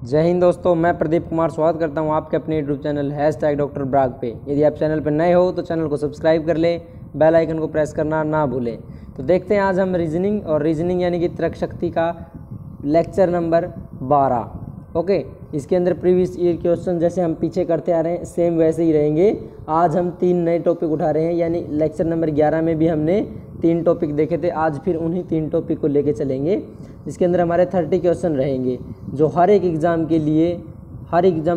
जय हिंद दोस्तों, मैं प्रदीप कुमार स्वागत करता हूं आपके अपने यूट्यूब चैनल #डॉक्टर ब्राग पे। यदि आप चैनल पर नए हो तो चैनल को सब्सक्राइब कर लें, बेल आइकन को प्रेस करना ना भूलें। तो देखते हैं आज हम रीजनिंग यानी कि तर्क शक्ति का लेक्चर नंबर 12। ओके, इसके अंदर प्रीवियस ईयर क्वेश्चन जैसे हम पीछे करते आ रहे हैं सेम वैसे ही रहेंगे। आज हम 3 नए टॉपिक उठा रहे हैं, यानी लेक्चर नंबर 11 में भी हमने 3 टॉपिक देखे थे, आज फिर उन्हीं 3 टॉपिक को लेके चलेंगे। इसके अंदर हमारे 30 क्वेश्चन रहेंगे जो हर एक एग्ज़ाम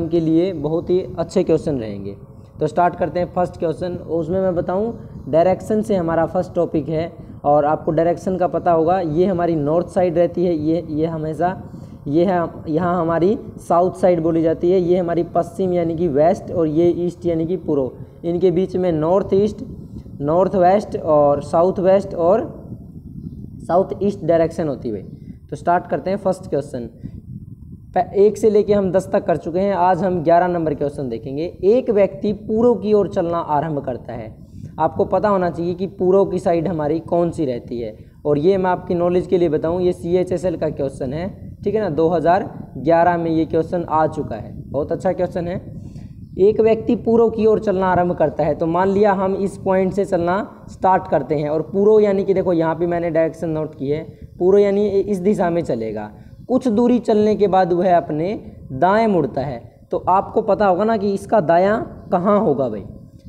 के लिए बहुत ही अच्छे क्वेश्चन रहेंगे। तो स्टार्ट करते हैं फर्स्ट क्वेश्चन। उसमें मैं बताऊं डायरेक्शन से हमारा फर्स्ट टॉपिक है, और आपको डायरेक्शन का पता होगा, ये हमारी नॉर्थ साइड रहती है, ये हमेशा ये है, यहाँ हमारी साउथ साइड बोली जाती है, ये हमारी पश्चिम यानी कि वेस्ट, और ये ईस्ट यानी कि पूर्व। इनके बीच में नॉर्थ ईस्ट, नॉर्थ वेस्ट और साउथ वेस्ट और साउथ ईस्ट डायरेक्शन होती है। तो स्टार्ट करते हैं फर्स्ट क्वेश्चन। 1 से लेके हम 10 तक कर चुके हैं, आज हम 11 नंबर क्वेश्चन देखेंगे। एक व्यक्ति पूर्व की ओर चलना आरंभ करता है। आपको पता होना चाहिए कि पूर्व की साइड हमारी कौन सी रहती है, और ये मैं आपकी नॉलेज के लिए बताऊं, ये CHSL का क्वेश्चन है, ठीक है ना। 2011 में ये क्वेश्चन आ चुका है, बहुत अच्छा क्वेश्चन है। एक व्यक्ति पूर्व की ओर चलना आरंभ करता है, तो मान लिया हम इस पॉइंट से चलना स्टार्ट करते हैं, और पूर्व यानी कि देखो यहाँ पे मैंने डायरेक्शन नोट की है, पूर्व यानी इस दिशा में चलेगा। कुछ दूरी चलने के बाद वह अपने दाएं मुड़ता है। तो आपको पता होगा ना कि इसका दायां कहाँ होगा भाई,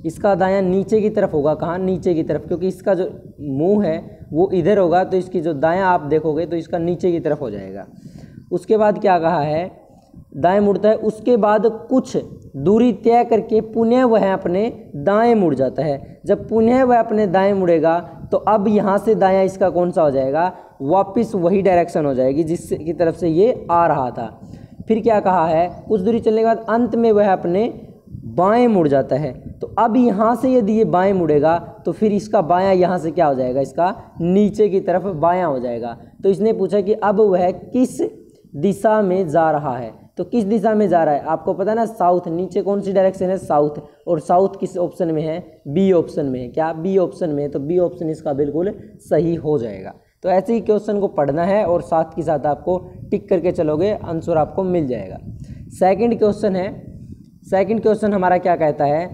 इसका दायां नीचे की तरफ होगा। कहाँ? नीचे की तरफ, क्योंकि इसका जो मुंह है वो इधर होगा, तो इसकी जो दायां आप देखोगे तो इसका नीचे की तरफ हो जाएगा। उसके बाद क्या कहा है, दाएं मुड़ता है, उसके बाद कुछ दूरी तय करके पुनः वह अपने दाएं मुड़ जाता है। जब पुनः वह अपने दाएं मुड़ेगा तो अब यहाँ से दायां इसका कौन सा हो जाएगा, वापस वही डायरेक्शन हो जाएगी जिससे की तरफ से ये आ रहा था। फिर क्या कहा है, कुछ दूरी चलने के बाद अंत में वह अपने बाएं मुड़ जाता है। तो अब यहाँ से यदि ये बाएं मुड़ेगा तो फिर इसका बायां यहाँ से क्या हो जाएगा, इसका नीचे की तरफ बायां हो जाएगा। तो इसने पूछा कि अब वह किस दिशा में जा रहा है। तो किस दिशा में जा रहा है, आपको पता है ना, साउथ। नीचे कौन सी डायरेक्शन है, साउथ, और साउथ किस ऑप्शन में है, बी ऑप्शन में है। क्या? बी ऑप्शन में है, तो बी ऑप्शन इसका बिल्कुल सही हो जाएगा। तो ऐसे ही क्वेश्चन को पढ़ना है और साथ के साथ आपको टिक करके चलोगे, आंसर आपको मिल जाएगा। सेकंड क्वेश्चन है, सेकंड क्वेश्चन हमारा क्या कहता है,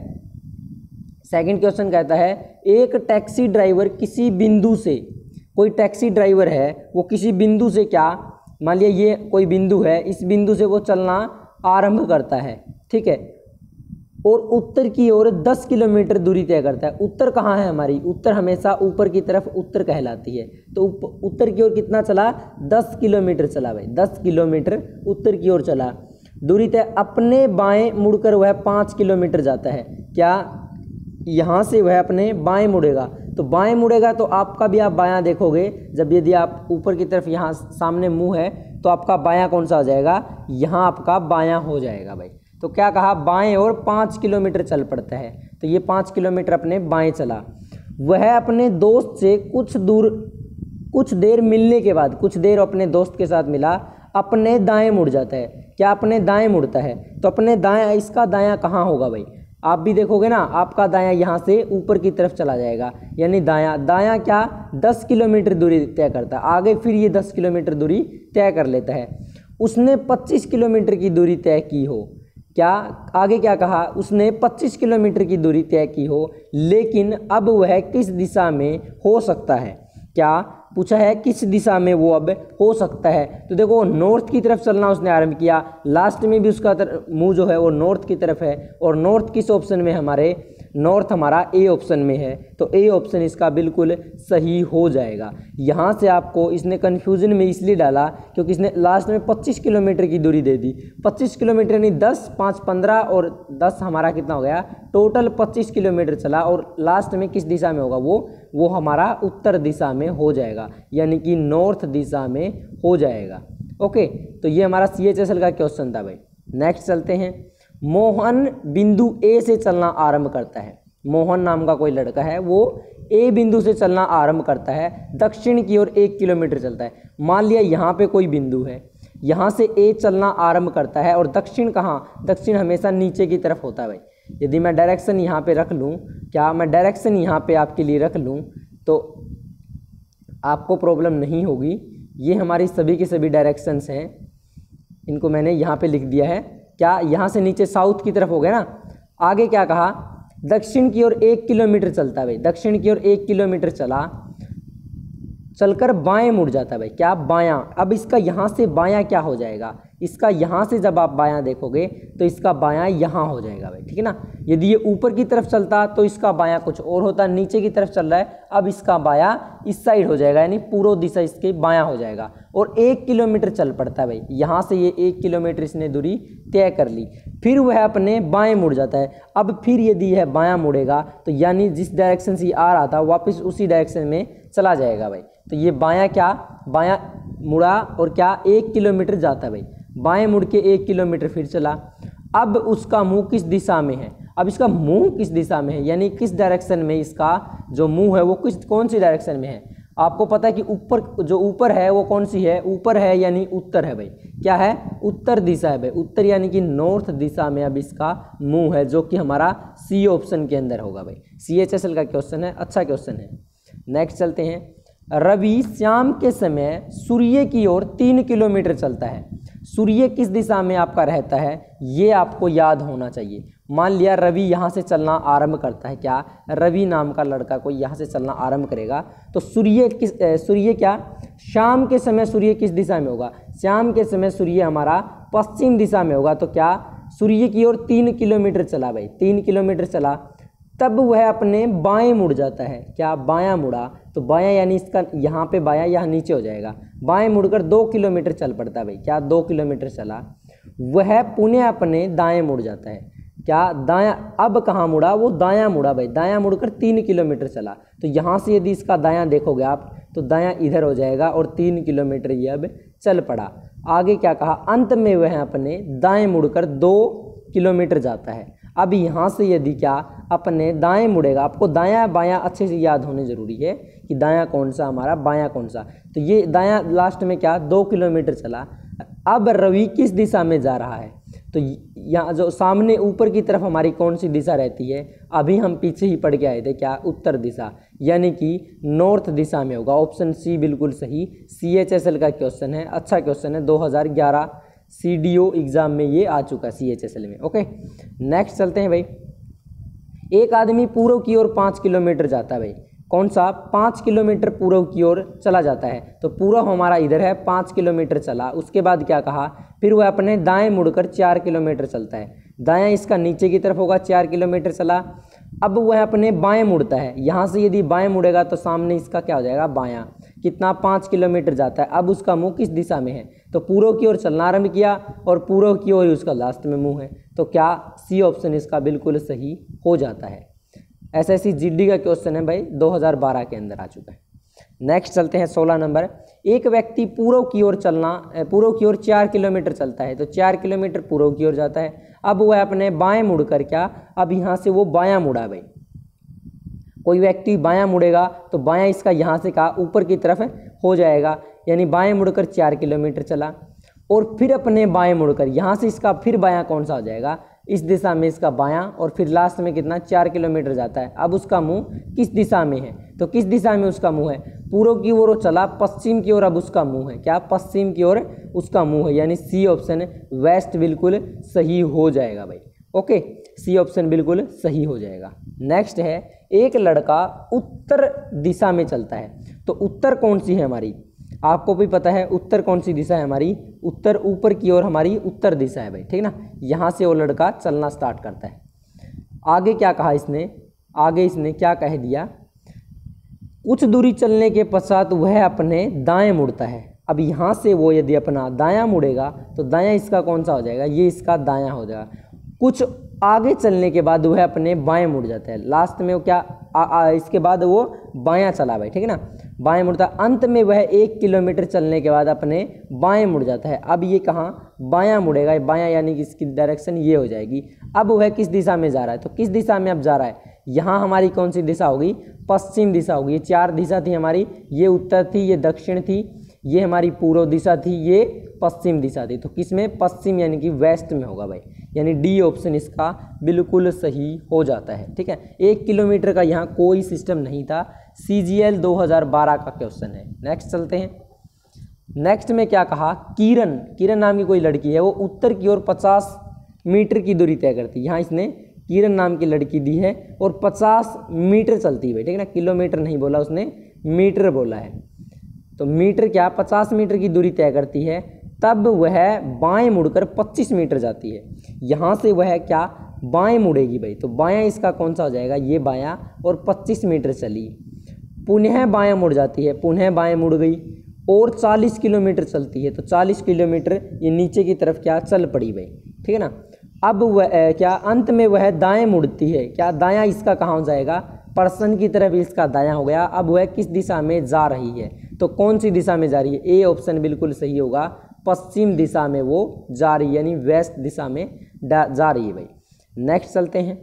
सेकंड क्वेश्चन कहता है एक टैक्सी ड्राइवर किसी बिंदु से, कोई टैक्सी ड्राइवर है वो किसी बिंदु से, क्या मान लिया ये कोई बिंदु है, इस बिंदु से वो चलना आरंभ करता है, ठीक है, और उत्तर की ओर 10 किलोमीटर दूरी तय करता है। उत्तर कहाँ है हमारी, उत्तर हमेशा ऊपर की तरफ उत्तर कहलाती है। तो उत्तर की ओर कितना चला, 10 किलोमीटर चला भाई, 10 किलोमीटर उत्तर की ओर चला। दूरी तय, अपने बाएं मुड़कर वह 5 किलोमीटर जाता है। क्या? यहाँ से वह अपने बाएं मुड़ेगा, तो बाएं मुड़ेगा तो आपका भी आप बायां देखोगे, जब यदि आप ऊपर की तरफ यहाँ सामने मुंह है तो आपका बायां कौन सा हो जाएगा, यहाँ आपका बायां हो जाएगा भाई। तो क्या कहा, बाएं और 5 किलोमीटर चल पड़ता है। तो ये 5 किलोमीटर अपने बाएं चला। वह अपने दोस्त से कुछ देर मिलने के बाद, कुछ देर अपने दोस्त के साथ मिला, अपने दाएं मुड़ जाता है। क्या? अपने दाएं मुड़ता है। तो अपने दाएं, इसका दायां कहाँ होगा भाई, आप भी देखोगे ना, आपका दायां यहाँ से ऊपर की तरफ चला जाएगा, यानी दायां क्या 10 किलोमीटर दूरी तय करता है। आगे फिर ये 10 किलोमीटर दूरी तय कर लेता है। उसने 25 किलोमीटर की दूरी तय की हो। क्या? आगे क्या कहा, उसने 25 किलोमीटर की दूरी तय की हो, लेकिन अब वह किस दिशा में हो सकता है। क्या पूछा है, किस दिशा में वो अब हो सकता है। तो देखो नॉर्थ की तरफ चलना उसने आरंभ किया, लास्ट में भी उसका मुंह जो है वो नॉर्थ की तरफ है, और नॉर्थ किस ऑप्शन में हमारे, नॉर्थ हमारा ए ऑप्शन में है। तो ए ऑप्शन इसका बिल्कुल सही हो जाएगा। यहाँ से आपको इसने कन्फ्यूजन में इसलिए डाला क्योंकि इसने लास्ट में 25 किलोमीटर की दूरी दे दी। 25 किलोमीटर यानी 10, 5, 15 और 10 हमारा कितना हो गया, टोटल 25 किलोमीटर चला, और लास्ट में किस दिशा में होगा, वो हमारा उत्तर दिशा में हो जाएगा, यानी कि नॉर्थ दिशा में हो जाएगा। ओके, तो ये हमारा CHSL का क्वेश्चन था भाई। नेक्स्ट चलते हैं। मोहन बिंदु ए से चलना आरंभ करता है। मोहन नाम का कोई लड़का है, वो ए बिंदु से चलना आरंभ करता है, दक्षिण की ओर 1 किलोमीटर चलता है। मान लिया यहाँ पे कोई बिंदु है, यहाँ से ए चलना आरंभ करता है, और दक्षिण कहाँ, दक्षिण हमेशा नीचे की तरफ होता है भाई। यदि मैं डायरेक्शन यहाँ पे रख लूँ, क्या मैं डायरेक्शन यहाँ पे आपके लिए रख लूँ तो आपको प्रॉब्लम नहीं होगी। ये हमारी सभी की सभी डायरेक्शंस हैं। इनको मैंने यहाँ पे लिख दिया है। क्या यहाँ से नीचे साउथ की तरफ हो गया ना। आगे क्या कहा, दक्षिण की ओर 1 किलोमीटर चलता है भाई, दक्षिण की ओर 1 किलोमीटर चलकर बाएं मुड़ जाता है भाई। क्या, बायां। अब इसका यहाँ से बायां क्या हो जाएगा, इसका यहाँ से जब आप बायां देखोगे तो इसका बायां यहाँ हो जाएगा भाई, ठीक है ना। यदि ये ऊपर की तरफ चलता तो इसका बायां कुछ और होता, नीचे की तरफ चल रहा है, अब इसका बायां इस साइड हो जाएगा, यानी पूर्व दिशा इसके बायां हो जाएगा। और 1 किलोमीटर चल पड़ता है भाई, यहाँ से ये 1 किलोमीटर इसने दूरी तय कर ली, फिर वह अपने बाएं मुड़ जाता है। अब फिर यदि यह बायां मुड़ेगा तो यानी जिस डायरेक्शन से आ रहा था वापस उसी डायरेक्शन में चला जाएगा भाई। तो ये बायां क्या, बायां मुड़ा और क्या 1 किलोमीटर जाता है भाई, बाएं मुड़ के 1 किलोमीटर फिर चला। अब उसका मुंह किस दिशा में है, अब इसका मुंह किस दिशा में है, यानी किस डायरेक्शन में इसका जो मुंह है वो कौन सी डायरेक्शन में है। आपको पता है कि ऊपर, जो ऊपर है वो कौन सी है, ऊपर है यानी उत्तर है भाई। क्या है, उत्तर दिशा है भाई, उत्तर यानी कि नॉर्थ दिशा में अब इसका मुंह है, जो कि हमारा सी ऑप्शन के अंदर होगा भाई। CHSL का क्वेश्चन है, अच्छा क्वेश्चन है। नेक्स्ट चलते हैं। रवि शाम के समय सूर्य की ओर 3 किलोमीटर चलता है। सूर्य किस दिशा में आपका रहता है, ये आपको याद होना चाहिए। मान लिया रवि यहाँ से चलना आरंभ करता है, क्या, रवि नाम का लड़का कोई यहाँ से चलना आरंभ करेगा तो सूर्य क्या, शाम के समय सूर्य किस दिशा में होगा, शाम के समय सूर्य हमारा पश्चिम दिशा में होगा। तो क्या, सूर्य की ओर 3 किलोमीटर चला भाई, 3 किलोमीटर चला, तब वह अपने बाएं मुड़ जाता है। क्या, बायां मुड़ा, तो बायां यानी इसका यहाँ पे बायां यहाँ नीचे हो जाएगा, बाएं मुड़कर 2 किलोमीटर चल पड़ता है भाई। क्या, 2 किलोमीटर चला, वह पुनः अपने दाएं मुड़ जाता है। क्या, दायां, अब कहाँ मुड़ा, वो दायां मुड़ा भाई, दायां मुड़कर 3 किलोमीटर चला। तो यहाँ से यदि इसका दायां देखोगे आप तो दायां इधर हो जाएगा और 3 किलोमीटर ये अब चल पड़ा। आगे क्या कहा, अंत में वह अपने दाएं मुड़कर 2 किलोमीटर जाता है। अब यहाँ से यदि क्या अपने दाएं मुड़ेगा, आपको दायां बायां अच्छे से याद होने ज़रूरी है कि दायां कौन सा हमारा बायां कौन सा। तो ये दायां लास्ट में क्या 2 किलोमीटर चला। अब रवि किस दिशा में जा रहा है, तो यहाँ जो सामने ऊपर की तरफ हमारी कौन सी दिशा रहती है, अभी हम पीछे ही पढ़ के आए थे, क्या, उत्तर दिशा, यानी कि नॉर्थ दिशा में होगा। ऑप्शन सी बिल्कुल सही, CHSL का क्वेश्चन है, अच्छा क्वेश्चन है, 2011 CDO एग्जाम में ये आ चुका है CHSL में। ओके, नेक्स्ट चलते हैं भाई। एक आदमी पूर्व की ओर 5 किलोमीटर जाता है भाई, कौन सा, 5 किलोमीटर पूर्व की ओर चला जाता है। तो पूर्व हमारा इधर है, 5 किलोमीटर चला, उसके बाद क्या कहा, फिर वह अपने दाएं मुड़कर 4 किलोमीटर चलता है। दायां इसका नीचे की तरफ होगा, 4 किलोमीटर चला। अब वह अपने बाएं मुड़ता है, यहाँ से यदि बाएं मुड़ेगा तो सामने इसका क्या हो जाएगा, बायां, कितना 5 किलोमीटर जाता है। अब उसका मुंह किस दिशा में है, तो पूर्व की ओर चलना आरंभ किया और पूर्व की ओर उसका लास्ट में मुंह है। तो क्या, सी ऑप्शन इसका बिल्कुल सही हो जाता है। SSC GD का क्वेश्चन है भाई, 2012 के अंदर आ चुका है। नेक्स्ट चलते हैं 16 नंबर। एक व्यक्ति पूर्व की ओर 4 किलोमीटर चलता है, तो 4 किलोमीटर पूर्व की ओर जाता है। अब वह अपने बाएं मुड़कर क्या, अब यहाँ से वो बायां मुड़ा भाई, कोई व्यक्ति बायां मुड़ेगा तो बायां इसका यहाँ से कहा ऊपर की तरफ हो जाएगा, यानी बाएं मुड़कर 4 किलोमीटर चला और फिर अपने बाएं मुड़कर यहाँ से इसका फिर बायां कौन सा हो जाएगा, इस दिशा में इसका बायां, और फिर लास्ट में कितना 4 किलोमीटर जाता है। अब उसका मुंह किस दिशा में है, तो किस दिशा में उसका मुंह है, पूर्व की ओर चला, पश्चिम की ओर अब उसका मुंह है। क्या, पश्चिम की ओर उसका मुंह है, यानी सी ऑप्शन वेस्ट बिल्कुल सही हो जाएगा भाई। ओके, सी ऑप्शन बिल्कुल सही हो जाएगा। नेक्स्ट है, एक लड़का उत्तर दिशा में चलता है, तो उत्तर कौन सी है हमारी, आपको भी पता है उत्तर कौन सी दिशा है हमारी, उत्तर ऊपर की ओर हमारी उत्तर दिशा है भाई, ठीक ना। यहाँ से वो लड़का चलना स्टार्ट करता है। आगे क्या कहा इसने, आगे इसने क्या कह दिया, कुछ दूरी चलने के पश्चात वह अपने दाएं मुड़ता है। अब यहाँ से वो यदि अपना दायां मुड़ेगा तो दायां इसका कौन सा हो जाएगा, ये इसका दायां हो जाएगा। कुछ आगे चलने के बाद वह अपने बाएं मुड़ जाता है, लास्ट में वो क्या इसके बाद वो बायां चला भाई, ठीक है ना, बाएं मुड़ता। अंत में वह 1 किलोमीटर चलने के बाद अपने बाएं मुड़ जाता है। अब ये कहाँ बायां मुड़ेगा, बायां यानी कि इसकी डायरेक्शन ये हो जाएगी। अब वह किस दिशा में जा रहा है, तो किस दिशा में अब जा रहा है, यहाँ हमारी कौन सी दिशा होगी, पश्चिम दिशा होगी। ये 4 दिशा थी हमारी, ये उत्तर थी, ये दक्षिण थी, ये हमारी पूर्व दिशा थी, ये पश्चिम दिशा थी। तो किस में, पश्चिम यानी कि वेस्ट में होगा भाई, यानी डी ऑप्शन इसका बिल्कुल सही हो जाता है। ठीक है, 1 किलोमीटर का यहाँ कोई सिस्टम नहीं था, CGL 2012 का क्वेश्चन है। नेक्स्ट चलते हैं। नेक्स्ट में क्या कहा, किरण, किरण नाम की कोई लड़की है, वो उत्तर की ओर 50 मीटर की दूरी तय करती है। यहाँ इसने किरण नाम की लड़की दी है और 50 मीटर चलती है भाई, ठीक है ना, किलोमीटर नहीं बोला उसने, मीटर बोला है। तो मीटर क्या, 50 मीटर की दूरी तय करती है, तब वह बाएं मुड़कर 25 मीटर जाती है। यहाँ से वह क्या बाएं मुड़ेगी भाई, तो बायां इसका कौन सा हो जाएगा, ये बायां, और 25 मीटर चली, पुनः बायां मुड़ जाती है, पुनः बाएं मुड़ गई और 40 किलोमीटर चलती है, तो 40 किलोमीटर ये नीचे की तरफ क्या चल पड़ी भाई, ठीक है ना। अब वह क्या अंत में वह दाएं मुड़ती है, क्या दायां इसका कहाँ हो जाएगा, पर्सन की तरफ इसका दायां हो गया। अब वह किस दिशा में जा रही है, तो कौन सी दिशा में जा रही है, ए ऑप्शन बिल्कुल सही होगा, पश्चिम दिशा में वो जा रही है, यानी वेस्ट दिशा में जा रही है भाई। नेक्स्ट चलते हैं,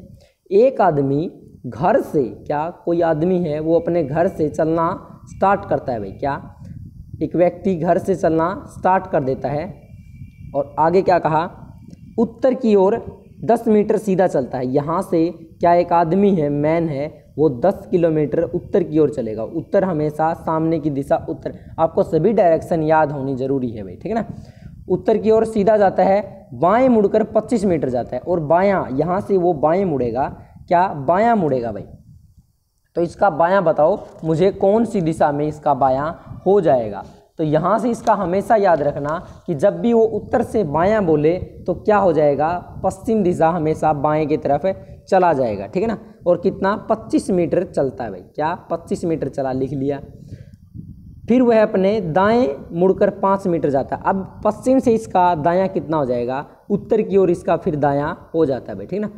एक आदमी घर से, क्या कोई आदमी है वो अपने घर से चलना स्टार्ट करता है भाई, क्या एक व्यक्ति घर से चलना स्टार्ट कर देता है और आगे क्या कहा, उत्तर की ओर 10 मीटर सीधा चलता है। यहाँ से क्या एक आदमी है, मैन है, वो 10 किलोमीटर उत्तर की ओर चलेगा। उत्तर हमेशा सामने की दिशा उत्तर, आपको सभी डायरेक्शन याद होनी जरूरी है भाई, ठीक है ना। उत्तर की ओर सीधा जाता है, बाएं मुड़कर 25 मीटर जाता है और बायां, यहाँ से वो बाएं मुड़ेगा, क्या बायां मुड़ेगा भाई, तो इसका बायां बताओ मुझे कौन सी दिशा में इसका बायां हो जाएगा। तो यहाँ से इसका हमेशा याद रखना कि जब भी वो उत्तर से बायां बोले तो क्या हो जाएगा, पश्चिम दिशा हमेशा बाएं की तरफ चला जाएगा, ठीक है ना। और कितना, 25 मीटर चलता है भाई, क्या 25 मीटर चला, लिख लिया। फिर वह अपने दाएं मुड़कर 5 मीटर जाता है। अब पश्चिम से इसका दायां कितना हो जाएगा, उत्तर की ओर इसका फिर दायां हो जाता है भाई, ठीक है ना।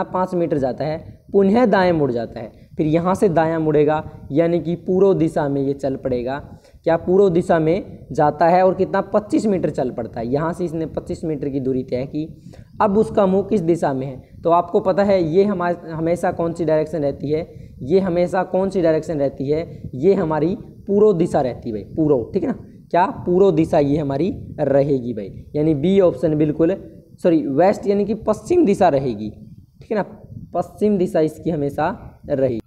5 मीटर जाता है, पुनः दाएं मुड़ जाता है, फिर यहाँ से दायां मुड़ेगा, यानी कि पूर्व दिशा में ये चल पड़ेगा, क्या पूर्व दिशा में जाता है और कितना 25 मीटर चल पड़ता है। यहाँ से इसने 25 मीटर की दूरी तय की। अब उसका मुंह किस दिशा में है, तो आपको पता है ये हमेशा कौन सी डायरेक्शन रहती है, ये हमेशा कौन सी डायरेक्शन रहती है, ये हमारी पूर्व दिशा रहती है भाई, पूर्व, ठीक है ना, क्या पूर्व दिशा ये हमारी रहेगी भाई, यानी बी ऑप्शन बिल्कुल सॉरी, वेस्ट यानी कि पश्चिम दिशा रहेगी, ठीक है ना, पश्चिम दिशा इसकी हमेशा रहेगी।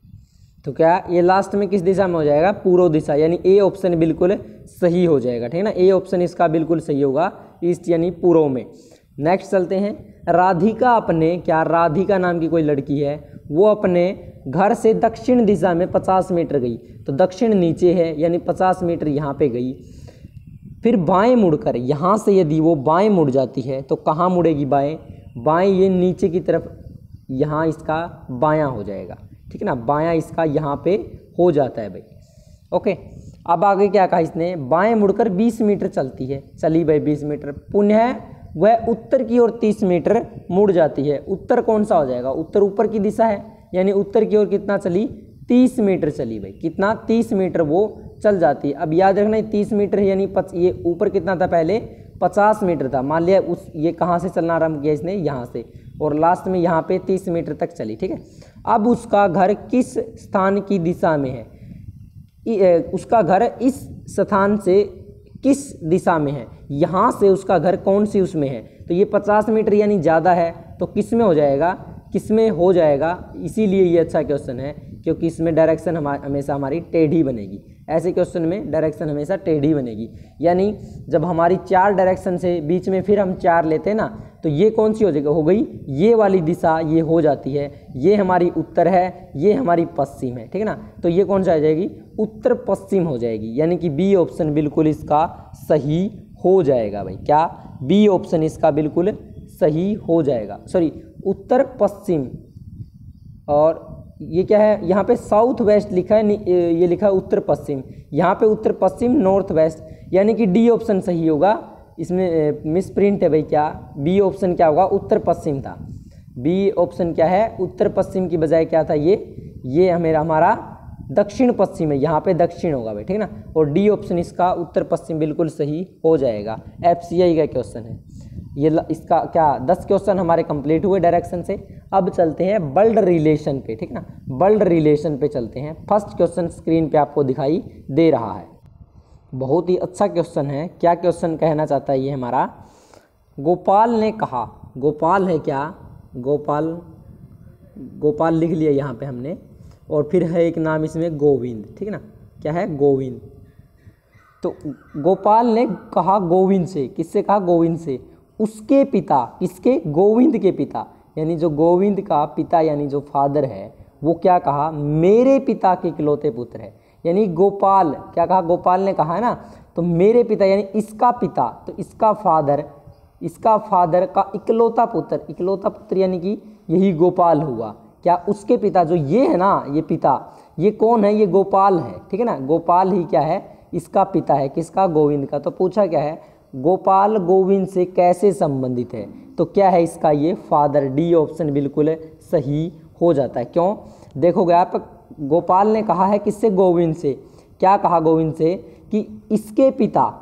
तो क्या ये लास्ट में किस दिशा में हो जाएगा, पूर्व दिशा, यानी ए ऑप्शन बिल्कुल सही हो जाएगा, ठीक है ना, ए ऑप्शन इसका बिल्कुल सही होगा, ईस्ट यानी पूर्व में। नेक्स्ट चलते हैं, राधिका अपने, क्या राधिका नाम की कोई लड़की है, वो अपने घर से दक्षिण दिशा में 50 मीटर गई, तो दक्षिण नीचे है यानी 50 मीटर यहाँ पे गई, फिर बाएं मुड़कर, यहाँ से यदि वो बाएं मुड़ जाती है तो कहाँ मुड़ेगी, बाएं, बाएं ये नीचे की तरफ, यहाँ इसका बायां हो जाएगा, ठीक है ना, बायां इसका यहाँ पे हो जाता है भाई, ओके। अब आगे क्या कहा इसने, बाएं मुड़कर 20 मीटर चलती है, चली भाई 20 मीटर, पुनः वह उत्तर की ओर 30 मीटर मुड़ जाती है। उत्तर कौन सा हो जाएगा, उत्तर ऊपर की दिशा है, यानी उत्तर की ओर कितना चली, 30 मीटर चली भाई, कितना 30 मीटर वो चल जाती है। अब याद रखना 30 मीटर है, यानी ये ऊपर कितना था पहले, 50 मीटर था, मान लिया उस ये कहाँ से चलना आरंभ किया इसने, यहाँ से, और लास्ट में यहाँ पे 30 मीटर तक चली, ठीक है। अब उसका घर किस स्थान की दिशा में है, उसका घर इस स्थान से किस दिशा में है, यहाँ से उसका घर कौन सी उसमें है, तो ये 50 मीटर यानी ज़्यादा है, तो किस में हो जाएगा, किस में हो जाएगा, इसीलिए ये अच्छा क्वेश्चन है, क्योंकि इसमें डायरेक्शन हमेशा हमारी टेढ़ी बनेगी। ऐसे क्वेश्चन में डायरेक्शन हमेशा टेढ़ी बनेगी, यानी जब हमारी 4 डायरेक्शन से बीच में फिर हम 4 लेते हैं ना, तो ये कौन सी हो गई, ये वाली दिशा ये हो जाती है, ये हमारी उत्तर है, ये हमारी पश्चिम है, ठीक है ना, तो ये कौन सा आ जाएगी, उत्तर पश्चिम हो जाएगी, यानी कि बी ऑप्शन बिल्कुल इसका सही हो जाएगा भाई, क्या बी ऑप्शन इसका बिल्कुल सही हो जाएगा, सॉरी उत्तर पश्चिम, और ये क्या है, यहाँ पे साउथ वेस्ट लिखा है, ये लिखा है उत्तर पश्चिम, यहाँ पे उत्तर पश्चिम नॉर्थ वेस्ट, यानी कि डी ऑप्शन सही होगा। इसमें मिस प्रिंट है भाई, क्या बी ऑप्शन क्या होगा, उत्तर पश्चिम था, बी ऑप्शन क्या है, उत्तर पश्चिम की बजाय क्या था, ये हमारा दक्षिण पश्चिम है, यहाँ पे दक्षिण होगा भाई, ठीक है ना, और डी ऑप्शन इसका उत्तर पश्चिम बिल्कुल सही हो जाएगा। FCI का क्वेश्चन है ये, इसका क्या 10 क्वेश्चन हमारे कंप्लीट हुए डायरेक्शन से। अब चलते हैं वर्ल्ड रिलेशन पे, ठीक ना, वर्ल्ड रिलेशन पे चलते हैं। फर्स्ट क्वेश्चन स्क्रीन पे आपको दिखाई दे रहा है, बहुत ही अच्छा क्वेश्चन है। क्या क्वेश्चन कहना चाहता है ये हमारा, गोपाल ने कहा, गोपाल है क्या, गोपाल लिख लिया यहाँ पे हमने, और फिर है एक नाम इसमें गोविंद, ठीक है ना, क्या है गोविंद। तो गोपाल ने कहा गोविंद से, किससे कहा? गोविंद से। उसके पिता, किसके? गोविंद के पिता, यानी जो गोविंद का पिता यानी जो फादर है वो क्या कहा? मेरे पिता के इकलौते पुत्र है। यानी गोपाल क्या कहा? गोपाल ने कहा है ना, तो मेरे पिता यानी इसका पिता, तो इसका फादर का इकलौता पुत्र यानी कि यही गोपाल हुआ। क्या? उसके पिता, जो ये है ना, ये पिता, ये कौन है? ये गोपाल है, ठीक है ना। गोपाल ही क्या है? इसका पिता है, किसका? गोविंद का। तो पूछा क्या है? गोपाल गोविंद से कैसे संबंधित है? तो क्या है इसका? ये फादर। डी ऑप्शन बिल्कुल सही हो जाता है। क्यों? देखोगे आप, गोपाल ने कहा है किससे? गोविंद से। क्या कहा गोविंद से? कि इसके पिता,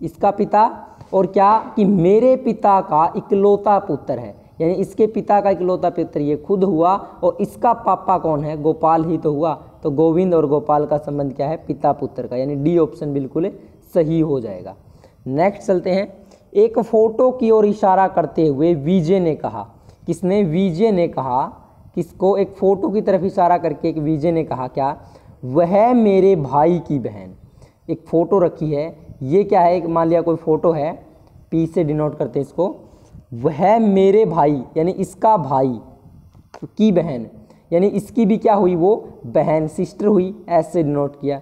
इसका पिता, और क्या? कि मेरे पिता का इकलौता पुत्र है, यानी इसके पिता का इकलौता पुत्र ये खुद हुआ, और इसका पापा कौन है? गोपाल ही तो हुआ। तो गोविंद और गोपाल का संबंध क्या है? पिता पुत्र का, यानी डी ऑप्शन बिल्कुल सही हो जाएगा। नेक्स्ट चलते हैं। एक फोटो की ओर इशारा करते हुए विजय ने कहा, किसने? विजय ने कहा, किसको? एक फोटो की तरफ इशारा करके एक विजय ने कहा क्या? वह मेरे भाई की बहन। एक फोटो रखी है, ये क्या है? एक मान लिया कोई फोटो है, पी से डिनोट करते हैं इसको। वह मेरे भाई यानी इसका भाई की बहन, यानी इसकी भी क्या हुई? वो बहन, सिस्टर हुई, ऐसे डिनोट किया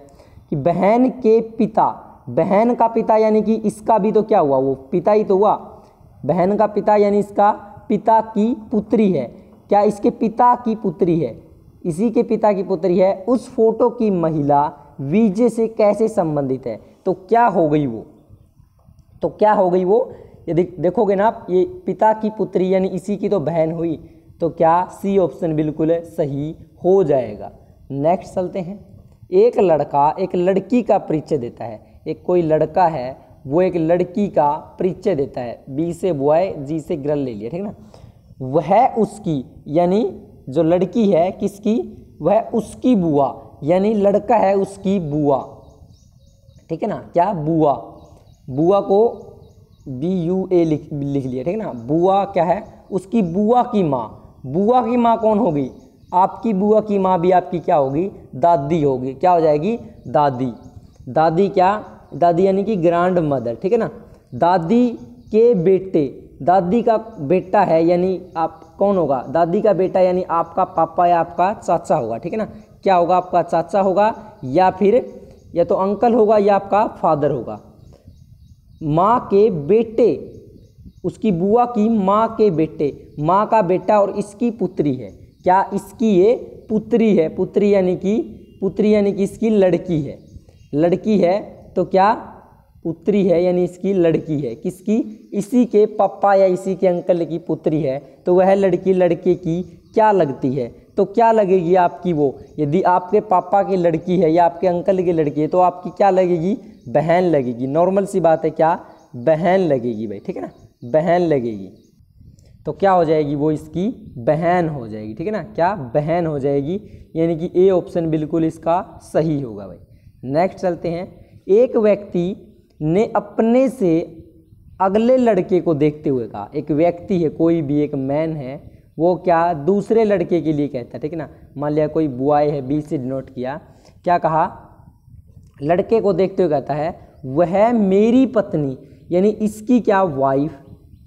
कि बहन के पिता, बहन का पिता यानी कि इसका भी तो क्या हुआ? वो पिता ही तो हुआ। बहन का पिता यानी इसका पिता की पुत्री है। क्या? इसके पिता की पुत्री है, इसी के पिता की पुत्री है। उस फोटो की महिला विजय से कैसे संबंधित है? तो क्या हो गई वो? तो क्या हो गई वो? यदि देखोगे ना आप, ये पिता की पुत्री यानी इसी की तो बहन हुई, तो क्या? सी ऑप्शन बिल्कुल सही हो जाएगा। नेक्स्ट चलते हैं। एक लड़का एक लड़की का परिचय देता है। एक कोई लड़का है, वो एक लड़की का परिचय देता है। बी से बॉय, जी से गर्ल ले लिया, ठीक है ना। वह उसकी, यानी जो लड़की है किसकी? वह उसकी बुआ, यानी लड़का है उसकी बुआ, ठीक है ना। क्या? बुआ। बुआ को BUA लिख लिया, ठीक है ना। बुआ क्या है? उसकी बुआ की माँ। बुआ की माँ कौन होगी? आपकी बुआ की माँ भी आपकी क्या होगी? दादी होगी। क्या हो जाएगी? दादी। दादी क्या? दादी यानी कि ग्रैंड मदर, ठीक है ना। दादी के बेटे, दादी का बेटा है, यानी आप कौन होगा? दादी का बेटा यानी आपका पापा या आपका चाचा होगा, ठीक है ना। क्या होगा? आपका चाचा होगा, या फिर या तो अंकल होगा, या आपका फादर होगा। माँ के बेटे, उसकी बुआ की माँ के बेटे, माँ का बेटा और इसकी पुत्री है। क्या? इसकी ये पुत्री है। पुत्री यानी कि इसकी लड़की है। लड़की है तो क्या? पुत्री है, यानी इसकी लड़की है। किसकी? इसी के पापा या इसी के अंकल की पुत्री है। तो वह लड़की लड़के की क्या लगती है? तो क्या लगेगी आपकी वो? यदि आपके पापा की लड़की है या आपके अंकल की लड़की है तो आपकी क्या लगेगी? बहन लगेगी। नॉर्मल सी बात है, क्या? बहन लगेगी भाई, ठीक है ना, बहन लगेगी। तो क्या हो जाएगी? वो इसकी बहन हो जाएगी, ठीक है ना। क्या? बहन हो जाएगी, यानी कि ए ऑप्शन बिल्कुल इसका सही होगा भाई। नेक्स्ट चलते हैं। एक व्यक्ति ने अपने से अगले लड़के को देखते हुए कहा। एक व्यक्ति है, कोई भी एक मैन है, वो क्या? दूसरे लड़के के लिए कहता है, ठीक है ना। मान लिया कोई बॉय है, बी से डिनोट किया। क्या कहा? लड़के को देखते हुए कहता है वह मेरी पत्नी, यानी इसकी क्या? वाइफ।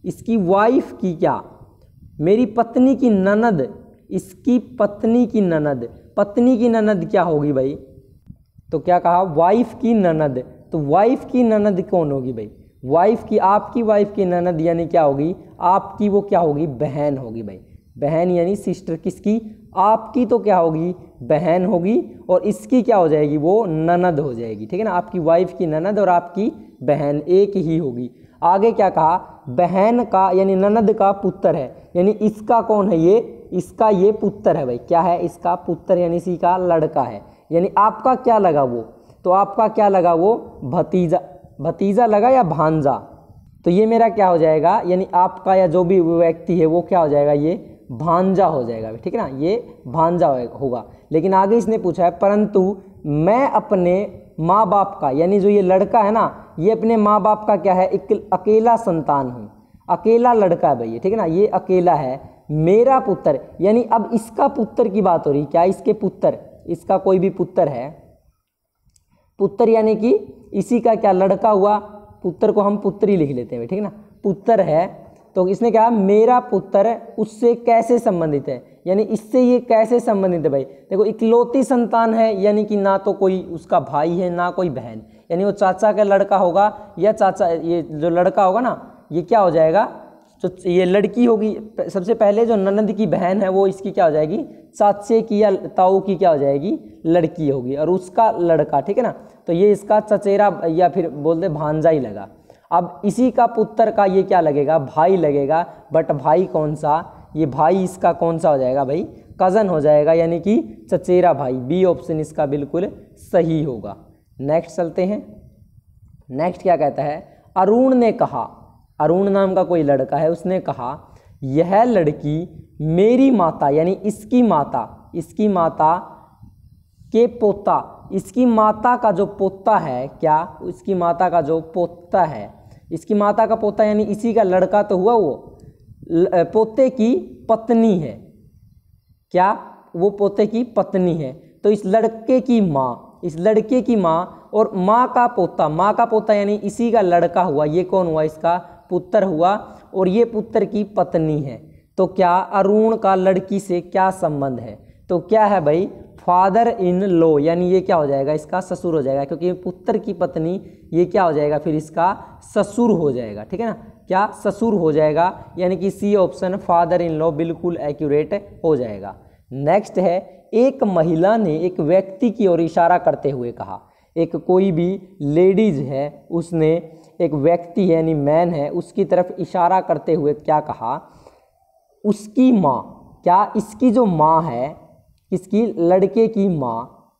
इसकी वाइफ की क्या? मेरी पत्नी की ननद, इसकी पत्नी की ननद। पत्नी की ननद क्या होगी भाई? तो क्या कहा? वाइफ की ननद। तो वाइफ की ननद कौन होगी भाई? वाइफ की, आपकी वाइफ की ननद यानी क्या होगी? आपकी वो क्या होगी? बहन होगी भाई। बहन यानी सिस्टर। किसकी? आपकी तो क्या होगी? बहन होगी, और इसकी क्या हो जाएगी? वो ननद हो जाएगी, ठीक है ना। आपकी वाइफ की ननद और आपकी बहन एक ही होगी। आगे क्या कहा? बहन का यानी ननद का पुत्र है, यानी इसका कौन है? ये इसका ये पुत्र है भाई। क्या है? इसका पुत्र, यानी इसी का लड़का है। यानी आपका क्या लगा वो? तो आपका क्या लगा वो? भतीजा। भतीजा लगा या भांजा? तो ये मेरा क्या हो जाएगा? यानी आपका या जो भी व्यक्ति है वो क्या हो जाएगा? ये भांजा हो जाएगा, ठीक है ना। ये भांजा होगा। लेकिन आगे इसने पूछा है परंतु मैं अपने माँ बाप का, यानी जो ये लड़का है ना, ये अपने माँ बाप का क्या है? एक अकेला संतान हूँ। अकेला लड़का है भाई, ठीक है ना। ये अकेला है। मेरा पुत्र, यानी अब इसका पुत्र की बात हो रही। क्या? इसके पुत्र, इसका कोई भी पुत्र है पुत्र यानी कि इसी का क्या लड़का हुआ, पुत्र को हम पुत्री लिख लेते हैं, ठीक है ना, पुत्र है। तो इसने कहा मेरा पुत्र उससे कैसे संबंधित है, यानी इससे ये कैसे संबंधित है भाई। देखो इकलौती संतान है, यानी कि ना तो कोई उसका भाई है ना कोई बहन, यानी वो चाचा का लड़का होगा या चाचा, ये जो लड़का होगा ना ये क्या हो जाएगा, तो ये लड़की होगी। सबसे पहले जो ननद की बहन है वो इसकी क्या हो जाएगी, चाचे की या ताऊ की क्या हो जाएगी, लड़की होगी, और उसका लड़का, ठीक है ना, तो ये इसका चचेरा या फिर बोलते भांजा ही लगा। अब इसी का पुत्र का ये क्या लगेगा, भाई लगेगा, बट भाई कौन सा, ये भाई इसका कौन सा हो जाएगा भाई, कज़न हो जाएगा, यानी कि चचेरा भाई। बी ऑप्शन इसका बिल्कुल सही होगा। नेक्स्ट चलते हैं। नेक्स्ट क्या कहता है, अरुण ने कहा, अरुण नाम का कोई लड़का है, उसने कहा यह लड़की मेरी माता, यानी इसकी माता के पोता, इसकी माता का जो पोता है, क्या इसकी माता का जो पोता है, इसकी माता का पोता यानी इसी का लड़का तो हुआ, वो पोते की पत्नी है, क्या वो पोते की पत्नी है। तो इस लड़के की माँ, इस लड़के की माँ और माँ का पोता यानी इसी का लड़का हुआ, ये कौन हुआ, इसका पुत्र हुआ, और ये पुत्र की पत्नी है। तो क्या अरुण का लड़की से क्या संबंध है, तो क्या है भाई, फादर इन लॉ, यानी ये क्या हो जाएगा, इसका ससुर हो जाएगा, क्योंकि पुत्र की पत्नी ये क्या हो जाएगा, फिर इसका ससुर हो जाएगा, ठीक है ना, क्या ससुर हो जाएगा, यानी कि c option father in law बिल्कुल एक्यूरेट हो जाएगा। नेक्स्ट है, एक महिला ने एक व्यक्ति की ओर इशारा करते हुए कहा, एक कोई भी लेडीज है उसने एक व्यक्ति है यानी मैन है उसकी तरफ इशारा करते हुए क्या कहा, उसकी माँ, क्या इसकी जो माँ है, इसकी लड़के की माँ,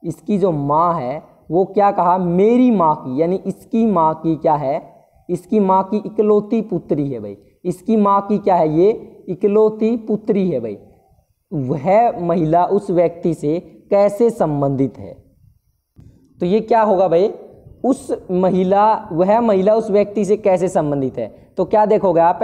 इसकी जो माँ है वो क्या कहा, मेरी माँ की, यानी इसकी माँ की क्या है, इसकी माँ की इकलौती पुत्री है भाई, इसकी माँ की क्या है, ये इकलौती पुत्री है भाई। वह महिला उस व्यक्ति से कैसे संबंधित है, तो ये क्या होगा भाई, वह महिला उस व्यक्ति से कैसे संबंधित है। तो क्या देखोगे आप,